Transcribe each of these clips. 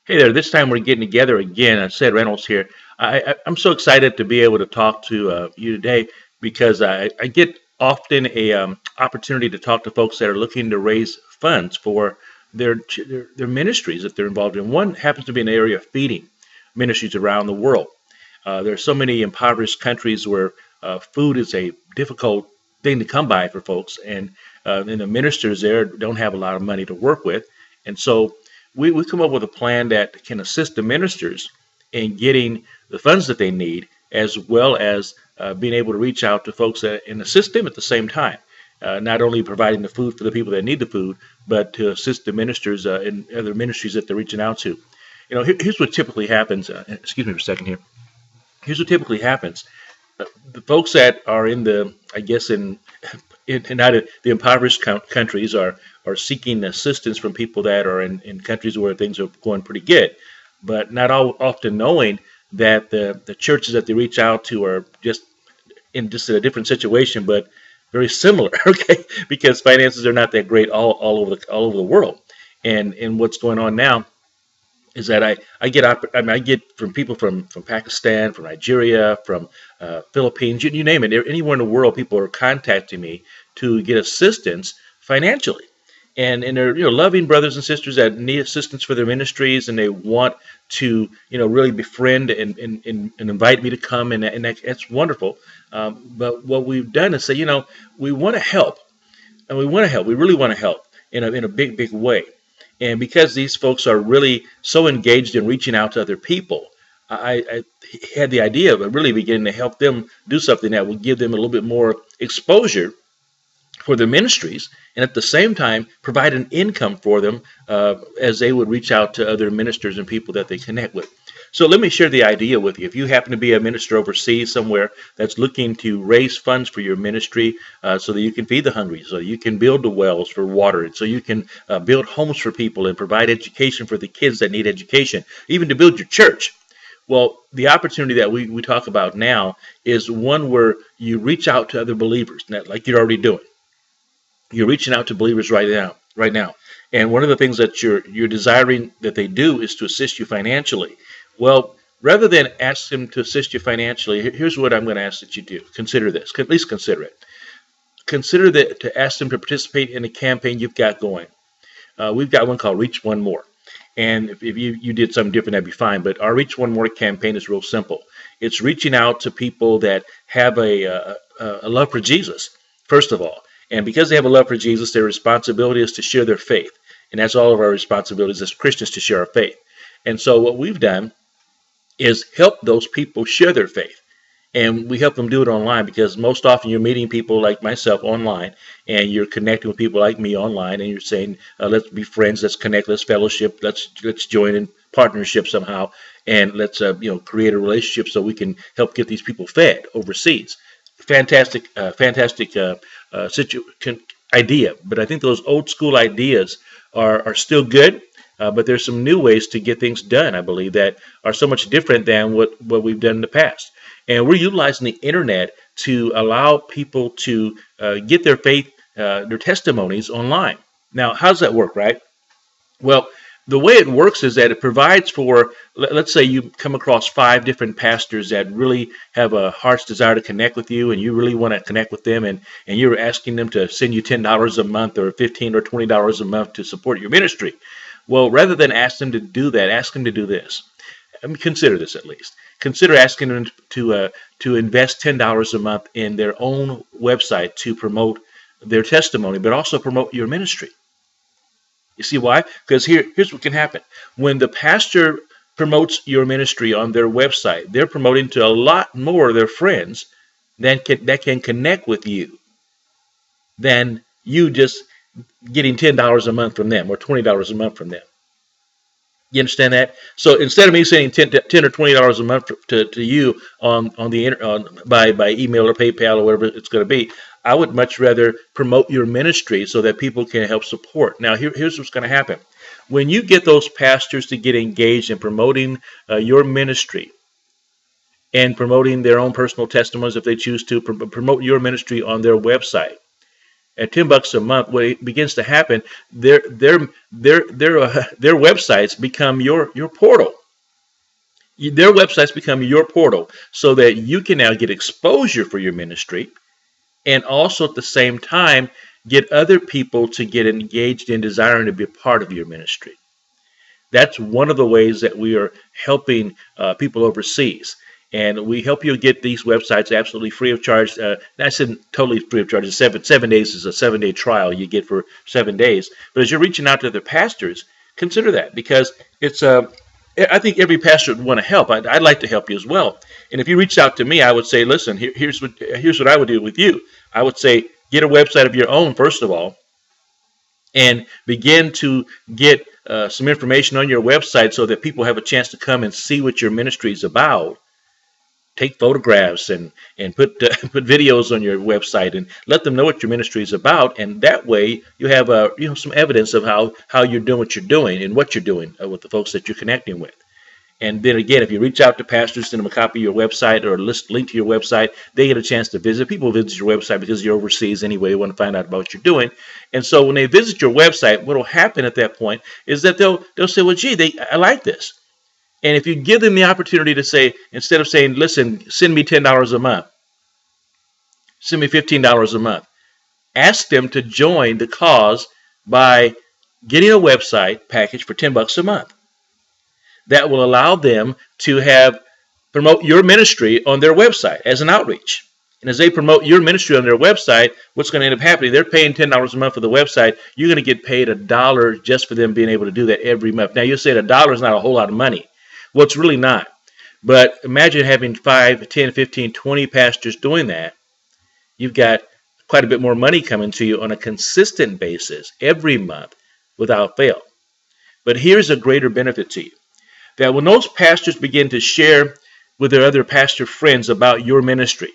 Hey there, this time we're getting together again. Sid Reynolds here. I'm so excited to be able to talk to you today because I get often a opportunity to talk to folks that are looking to raise funds for their ministries that they're involved in. One happens to be an area of feeding ministries around the world. There are so many impoverished countries where food is a difficult thing to come by for folks, and the ministers there don't have a lot of money to work with, and so we come up with a plan that can assist the ministers in getting the funds that they need, as well as being able to reach out to folks and assist them at the same time. Not only providing the food for the people that need the food, but to assist the ministers in other ministries that they're reaching out to. Here's what typically happens. Excuse me for a second here. Here's what typically happens. The folks that are in the, I guess, in out of the impoverished countries are seeking assistance from people that are in countries where things are going pretty good, but not all, often knowing that the churches that they reach out to are just a different situation, but very similar. Okay, because finances are not that great all over the world, and what's going on now is that I get from people from Pakistan, from Nigeria, from Philippines, you name it. Anywhere in the world, people are contacting me to get assistance financially, and they're loving brothers and sisters that need assistance for their ministries, and they want to really befriend and invite me to come, and that's wonderful. But what we've done is say we want to help, and we really want to help in a big way. And because these folks are really so engaged in reaching out to other people, I had the idea of really beginning to help them do something that would give them a little bit more exposure for their ministries, and at the same time provide an income for them as they would reach out to other ministers and people that they connect with. So let me share the idea with you. If you happen to be a minister overseas somewhere that's looking to raise funds for your ministry so that you can feed the hungry, so you can build the wells for water, and so you can build homes for people and provide education for the kids that need education, even to build your church. Well, the opportunity that we talk about now is one where you reach out to other believers, like you're already doing. You're reaching out to believers right now. And one of the things that you're desiring that they do is to assist you financially. Well, rather than ask them to assist you financially, here's what I'm going to ask that you do. Consider this. At least consider it. Consider that to ask them to participate in a campaign you've got going. We've got one called Reach One More. And if you did something different, that'd be fine. But our Reach One More campaign is real simple. It's reaching out to people that have a love for Jesus, first of all. And because they have a love for Jesus, their responsibility is to share their faith. And that's all of our responsibilities as Christians, to share our faith. And so what we've done is help those people share their faith. And we help them do it online, because most often you're meeting people like myself online, and you're connecting with people like me online, and you're saying, let's be friends, let's connect, let's fellowship, let's join in partnership somehow, and let's create a relationship so we can help get these people fed overseas. Fantastic idea, but I think those old school ideas are still good. But there's some new ways to get things done, I believe, that are so much different than what we've done in the past. And we're utilizing the internet to allow people to get their faith, their testimonies online. Now, how does that work, right? Well, the way it works is that it provides for, let's say you come across 5 different pastors that really have a heart's desire to connect with you, and you really want to connect with them, and you're asking them to send you $10 a month or $15 or $20 a month to support your ministry. Well, rather than ask them to do that, ask them to do this. I mean, consider this at least. Consider asking them to invest $10 a month in their own website to promote their testimony, but also promote your ministry. You see why? Because here's what can happen. When the pastor promotes your ministry on their website, they're promoting to a lot more of their friends that can connect with you than you just getting $10 a month from them or $20 a month from them. You understand that? So instead of me sending $10 or $20 a month to you on the internet, by email or PayPal or whatever it's going to be, I would much rather promote your ministry so that people can help support. Now, here's what's going to happen. When you get those pastors to get engaged in promoting your ministry and promoting their own personal testimonies, if they choose to promote your ministry on their website, at $10 a month, what it begins to happen, their websites become your portal. Their websites become your portal so that you can now get exposure for your ministry and also at the same time get other people to get engaged in desiring to be a part of your ministry. That's one of the ways that we are helping people overseas. And we help you get these websites absolutely free of charge. I said totally free of charge. It's 7 days is a 7-day trial you get for 7 days. But as you're reaching out to other pastors, consider that, because it's I think every pastor would want to help. I'd like to help you as well. And if you reached out to me, I would say, listen, here's what I would do with you. I would say, get a website of your own, first of all, and begin to get some information on your website so that people have a chance to come and see what your ministry is about. Take photographs and put videos on your website and let them know what your ministry is about. And that way you have some evidence of how you're doing what you're doing and what you're doing with the folks that you're connecting with. And then again, if you reach out to pastors, send them a copy of your website or a link to your website, they get a chance to visit. People visit your website because you're overseas anyway. They want to find out about what you're doing. And so when they visit your website, what will happen at that point is that they'll say, well, gee, I like this. And if you give them the opportunity to say, instead of saying, listen, send me $10 a month, send me $15 a month, ask them to join the cause by getting a website package for $10 a month. That will allow them to promote your ministry on their website as an outreach. And as they promote your ministry on their website, what's going to end up happening? They're paying $10 a month for the website. You're going to get paid $1 just for them being able to do that every month. Now, you say $1 is not a whole lot of money. Well, it's really not. But imagine having 5, 10, 15, 20 pastors doing that. You've got quite a bit more money coming to you on a consistent basis every month without fail. But here's a greater benefit to you. That when those pastors begin to share with their other pastor friends about your ministry,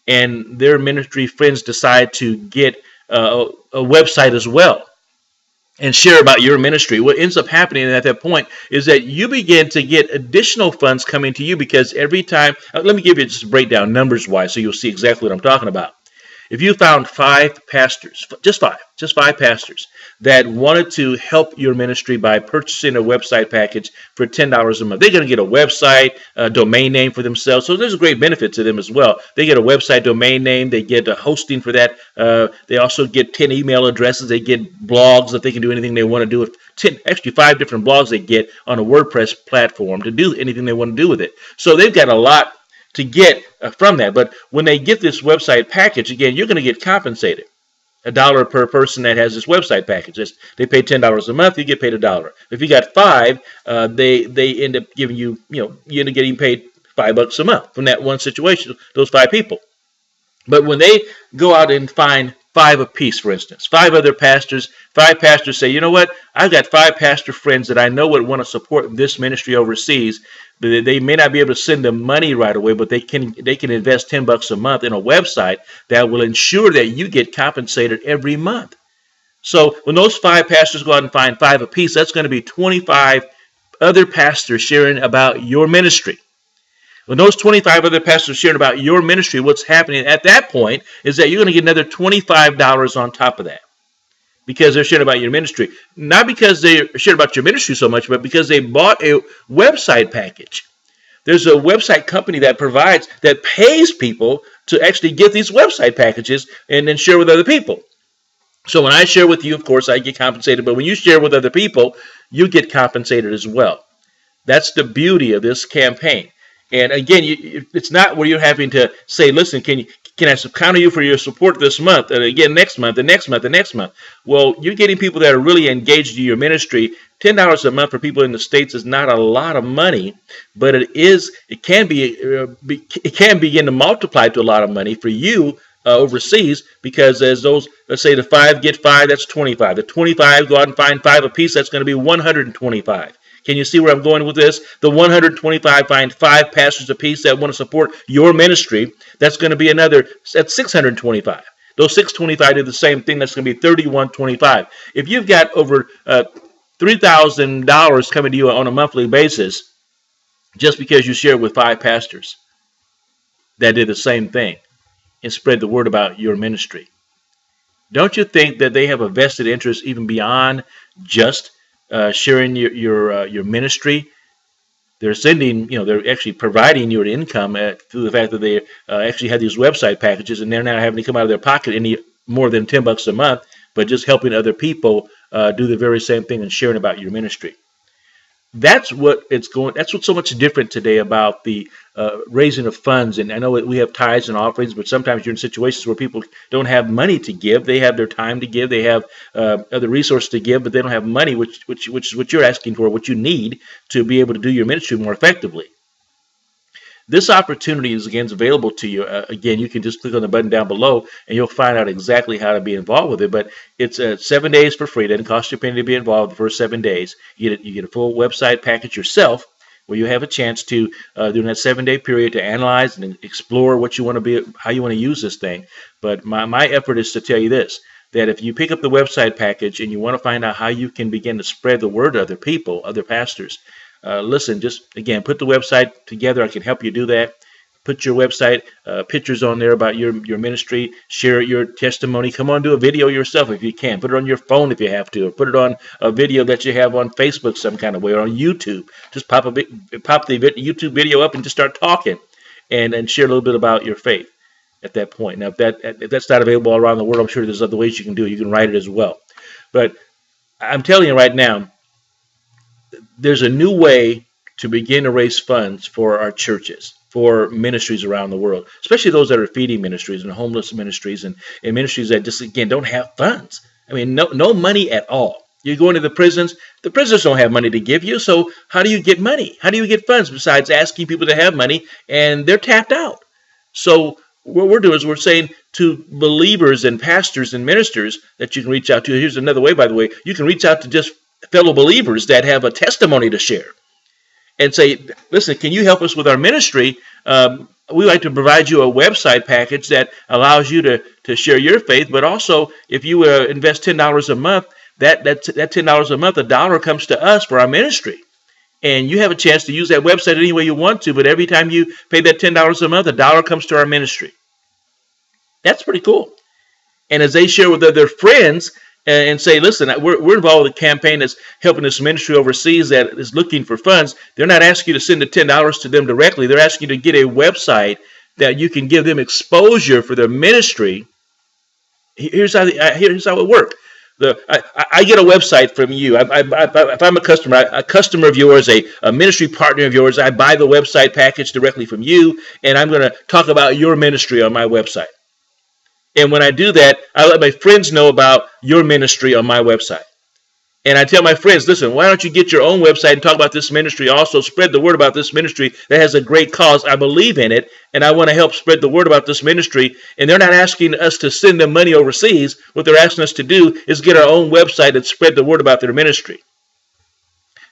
and their ministry friends decide to get a website as well, and share about your ministry, what ends up happening at that point is that you begin to get additional funds coming to you, because every time, let me give you just a breakdown numbers-wise so you'll see exactly what I'm talking about. If you found 5 pastors, just five pastors that wanted to help your ministry by purchasing a website package for $10 a month, they're going to get a website, a domain name for themselves. So there's a great benefit to them as well. They get a website domain name. They get a hosting for that. They also get 10 email addresses. They get blogs that they can do anything they want to do with. 5 different blogs they get on a WordPress platform to do anything they want to do with it. So they've got a lot to get from that. But when they get this website package, again, you're going to get compensated. $1 per person that has this website package. They pay $10 a month, you get paid $1. If you got 5, they end up giving you, you end up getting paid $5 a month from that one situation, those 5 people. But when they go out and find 5 apiece, for instance, 5 other pastors, 5 pastors say, you know what, I've got 5 pastor friends that I know would want to support this ministry overseas. They may not be able to send them money right away, but they can invest $10 a month in a website that will ensure that you get compensated every month. So when those 5 pastors go out and find 5 apiece, that's going to be 25 other pastors sharing about your ministry. When those 25 other pastors sharing about your ministry, what's happening at that point is that you're going to get another $25 on top of that, because they're sharing about your ministry. Not because they're sharing about your ministry so much, but because they bought a website package. There's a website company that pays people to actually get these website packages and then share with other people. So when I share with you, of course, I get compensated. But when you share with other people, you get compensated as well. That's the beauty of this campaign. And again, it's not where you're having to say, listen, can I count on you for your support this month, and again next month, and next month, and next month? Well, you're getting people that are really engaged in your ministry. $10 a month for people in the States is not a lot of money, but it can begin to multiply to a lot of money for you overseas, because as those, let's say the 5 get 5, that's 25. The 25 go out and find 5 apiece, that's going to be 125. Can you see where I'm going with this? The 125 find 5 pastors apiece that want to support your ministry. That's going to be that's 625. Those 625 do the same thing. That's going to be 3125. If you've got over $3,000 coming to you on a monthly basis, just because you share with 5 pastors that did the same thing and spread the word about your ministry, Don't you think that they have a vested interest even beyond just sharing your ministry? They're sending, they're actually providing you an income through the fact that they actually have these website packages, and they're not having to come out of their pocket any more than $10 a month, but just helping other people do the very same thing and sharing about your ministry. That's what's so much different today about the raising of funds. And I know we have tithes and offerings, but sometimes you're in situations where people don't have money to give. They have their time to give. They have other resources to give, but they don't have money, which is what you're asking for, what you need to be able to do your ministry more effectively. This opportunity is available to you. Again, you can just click on the button down below and you'll find out exactly how to be involved with it. But it's 7 days for free. It doesn't cost you a penny to be involved the first 7 days. You get a full website package yourself where you have a chance to, during that 7-day period, to analyze and explore what you want to be, how you want to use this thing. But my effort is to tell you this, that if you pick up the website package and you want to find out how you can begin to spread the word to other people, other pastors, listen, just again, put the website together. I can help you do that. Put your website pictures on there about your ministry. Share your testimony. Come on, do a video yourself if you can. Put it on your phone if you have to, or put it on a video that you have on Facebook some kind of way, or on YouTube. Just pop the YouTube video up and just start talking, and share a little bit about your faith at that point. Now, if that's not available all around the world, I'm sure there's other ways you can do it. You can write it as well. But I'm telling you right now, there's a new way to begin to raise funds for our churches, for ministries around the world, especially those that are feeding ministries and homeless ministries and ministries that just, again, don't have funds. I mean, no money at all. You go into the prisons don't have money to give you, so how do you get money? How do you get funds besides asking people to have money, and they're tapped out? So what we're doing is we're saying to believers and pastors and ministers that you can reach out to. Here's another way, by the way. You can reach out to just fellow believers that have a testimony to share and say, listen, can you help us with our ministry? We like to provide you a website package that allows you to share your faith, but also if you invest $10 a month, that $10 a month, $1 comes to us for our ministry. And you have a chance to use that website any way you want to, but every time you pay that $10 a month, $1 comes to our ministry. That's pretty cool. And as they share with their friends, and say, listen, we're involved with a campaign that's helping this ministry overseas that is looking for funds. They're not asking you to send the $10 to them directly. They're asking you to get a website that you can give them exposure for their ministry. Here's how it works. I get a website from you. If I'm a customer of yours, a ministry partner of yours, I buy the website package directly from you, and I'm going to talk about your ministry on my website. And when I do that, I let my friends know about your ministry on my website. And I tell my friends, listen, why don't you get your own website and talk about this ministry? Also spread the word about this ministry that has a great cause. I believe in it, and I want to help spread the word about this ministry. And they're not asking us to send them money overseas. What they're asking us to do is get our own website and spread the word about their ministry.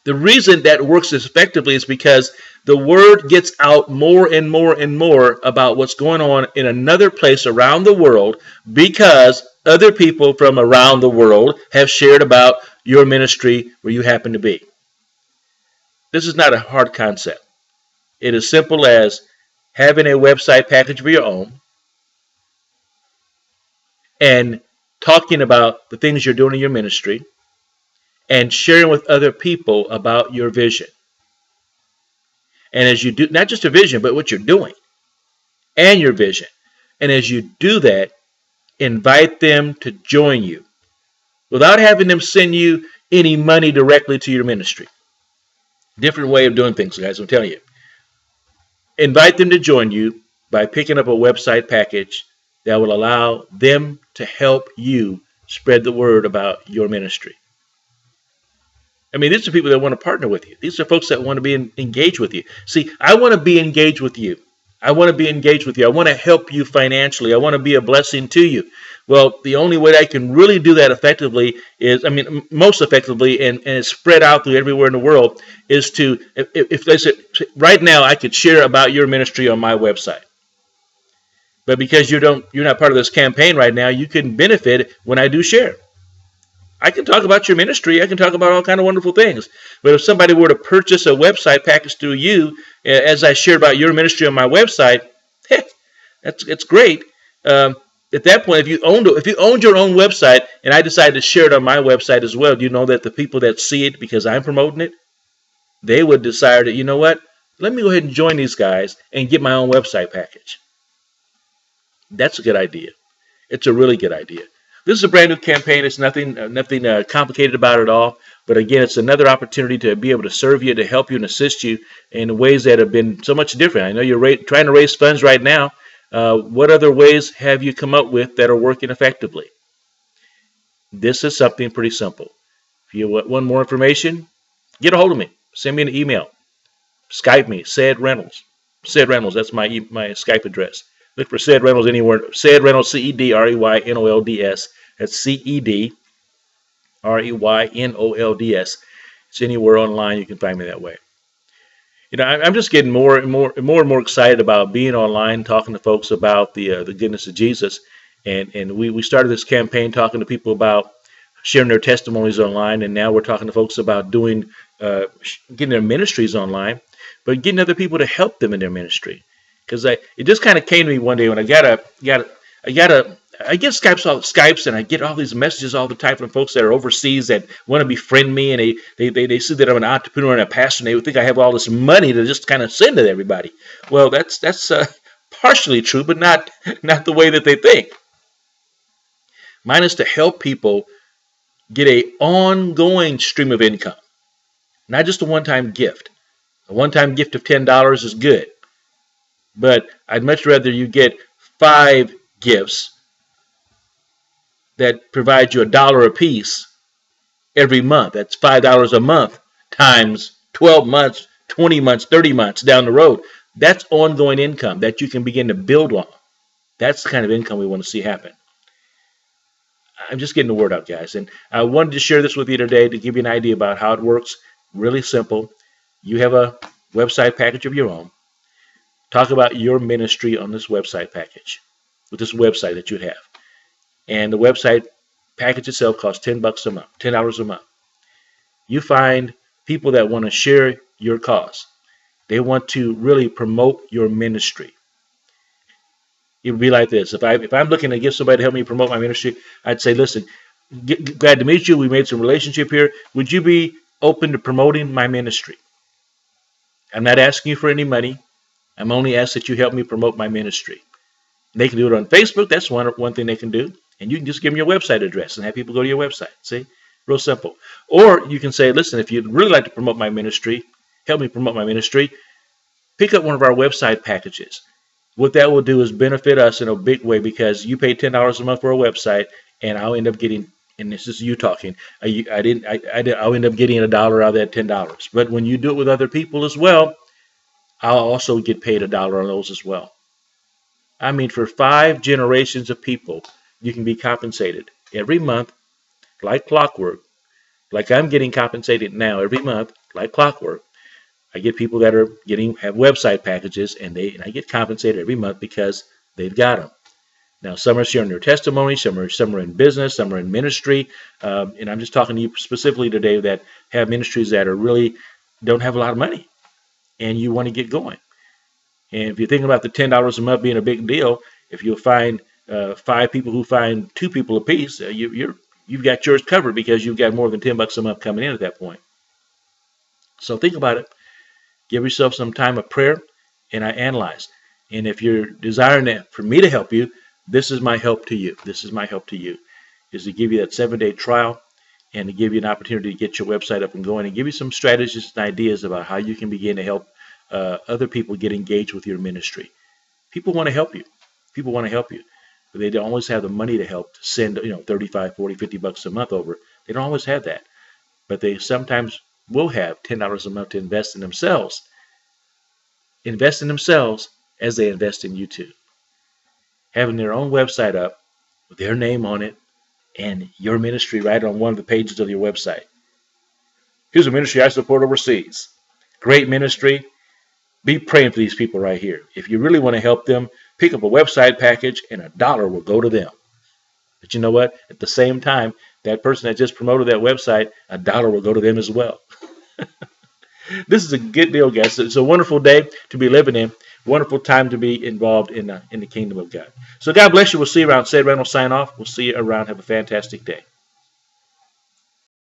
The reason that works as effectively is because the word gets out more and more and more about what's going on in another place around the world, because other people from around the world have shared about your ministry where you happen to be. This is not a hard concept. It is simple as having a website package of your own and talking about the things you're doing in your ministry and sharing with other people about your vision. And as you do, not just a vision, but what you're doing and your vision. And as you do that, invite them to join you without having them send you any money directly to your ministry. Different way of doing things, guys, I'm telling you. Invite them to join you by picking up a website package that will allow them to help you spread the word about your ministry. I mean, these are people that want to partner with you. These are folks that want to be engaged with you. See, I want to be engaged with you. I want to be engaged with you. I want to help you financially. I want to be a blessing to you. Well, the only way I can really do that effectively is, most effectively, and it's spread out through everywhere in the world, is to, if they said, right now I could share about your ministry on my website. But because you're not part of this campaign right now, you can benefit when I do share. I can talk about your ministry. I can talk about all kind of wonderful things. But if somebody were to purchase a website package through you, as I share about your ministry on my website, it's great. At that point, if you owned your own website and I decided to share it on my website as well, do you know that the people that see it because I'm promoting it, they would decide that, you know what, let me go ahead and join these guys and get my own website package. That's a good idea. It's a really good idea. This is a brand new campaign. It's nothing complicated about it at all. But again, it's another opportunity to be able to serve you, to help you and assist you in ways that have been so much different. I know you're trying to raise funds right now. What other ways have you come up with that are working effectively? This is something pretty simple. If you want more information, get a hold of me. Send me an email. Skype me, Ced Reynolds. Ced Reynolds, that's my Skype address. Look for Ced Reynolds anywhere. Ced Reynolds, CEDREYNOLDS. That's CEDREYNOLDS. It's anywhere online. You can find me that way. You know, I'm just getting more and more excited about being online, talking to folks about the goodness of Jesus. And we started this campaign talking to people about sharing their testimonies online, and now we're talking to folks about doing getting their ministries online, but getting other people to help them in their ministry. Because it just kind of came to me one day when I get Skypes and I get all these messages all the time from folks that are overseas that want to befriend me, and they see that I'm an entrepreneur and a pastor, and they would think I have all this money to just kind of send to everybody. Well, that's partially true, but not the way that they think. Mine is to help people get an ongoing stream of income, not just a one-time gift. A one-time gift of $10 is good, but I'd much rather you get 5 gifts that provide you $1 a piece every month. That's $5 a month times 12 months, 20 months, 30 months down the road. That's ongoing income that you can begin to build on. That's the kind of income we want to see happen. I'm just getting the word out, guys. And I wanted to share this with you today to give you an idea about how it works. Really simple. You have a website package of your own. Talk about your ministry on this website package, with this website that you have. And the website package itself costs $10 a month, $10 a month. You find people that want to share your cause. They want to really promote your ministry. It would be like this. If I'm looking to get somebody to help me promote my ministry, I'd say, listen, glad to meet you. We made some relationship here. Would you be open to promoting my ministry? I'm not asking you for any money. I'm only asking that you help me promote my ministry. They can do it on Facebook. That's one thing they can do. And you can just give them your website address and have people go to your website. See? Real simple. Or you can say, listen, if you'd really like to promote my ministry, help me promote my ministry, pick up one of our website packages. What that will do is benefit us in a big way, because you pay $10 a month for a website, and I'll end up getting, and this is you talking, I'll end up getting $1 out of that $10. But when you do it with other people as well, I'll also get paid $1 on those as well. I mean, for 5 generations of people, you can be compensated every month like clockwork, like I'm getting compensated now every month like clockwork. I get people that have website packages, and I get compensated every month because they've got them. Now, some are sharing their testimony, some are in business, some are in ministry, and I'm just talking to you specifically today that have ministries that are really don't have a lot of money, and you want to get going. And if you're thinking about the $10 a month being a big deal, if you'll find 5 people who find 2 people apiece, you've got yours covered, because you've got more than $10 a month coming in at that point. So think about it. Give yourself some time of prayer and analyze. And if you're desiring for me to help you, this is my help to you. This is my help to you, is to give you that 7-day trial and to give you an opportunity to get your website up and going, and give you some strategies and ideas about how you can begin to help other people get engaged with your ministry. People want to help you. People want to help you, but they don't always have the money to help to send, $35, $40, $50 a month over. They don't always have that, but they sometimes will have $10 a month to invest in themselves. Invest in themselves as they invest in you too. Having their own website up with their name on it and your ministry right on one of the pages of your website. Here's a ministry I support overseas. Great ministry. Be praying for these people right here. If you really want to help them, pick up a website package and $1 will go to them. But you know what? At the same time, that person that just promoted that website, $1 will go to them as well. This is a good deal, guys. It's a wonderful day to be living in. wonderful time to be involved in the kingdom of God. So God bless you. We'll see you around. Ced Reynolds sign off. We'll see you around. Have a fantastic day.